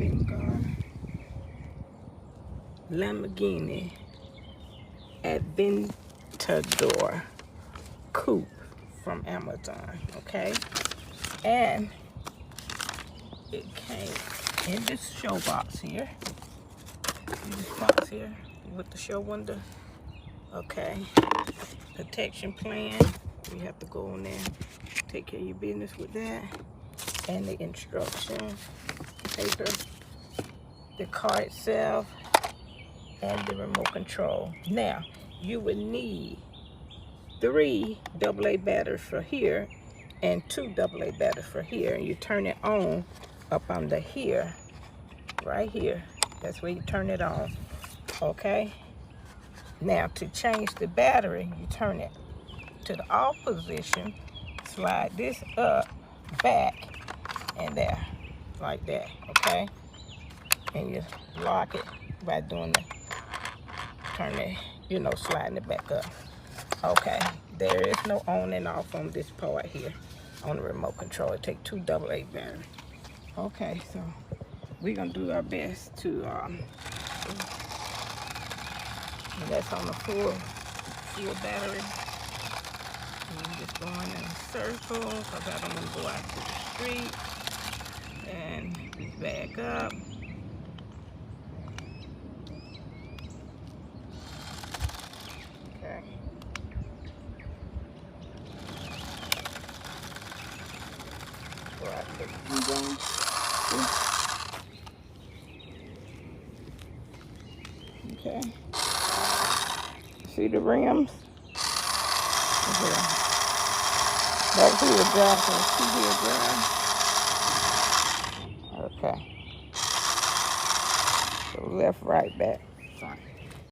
BEZGAR Lamborghini Aventador Coupe from Amazon, okay? And it came in this show box here. This box here with the show window. Okay. Protection plan. You have to go on there, take care of your business with that. And the instruction paper, the car itself, and the remote control. Now, you would need 3 AA batteries for here and 2 AA batteries for here. And you turn it on up under here, right here. That's where you turn it on, okay? Now, to change the battery, you turn it to the off position, slide this up, back, and there, like that, okay? And you lock it by doing the, turn it, you know, sliding it back up. Okay, there is no on and off on this part here on the remote control. It takes 2 AA batteries. Okay, so we're gonna do our best to, and that's on the full battery. And I'm just going in a circle because I don't want to go out to the street. And just back up. Okay. Go out to the zone. Okay. See the rims? Okay. That's wheel drive, so 2-wheel drive. Okay. So left, right, back, front.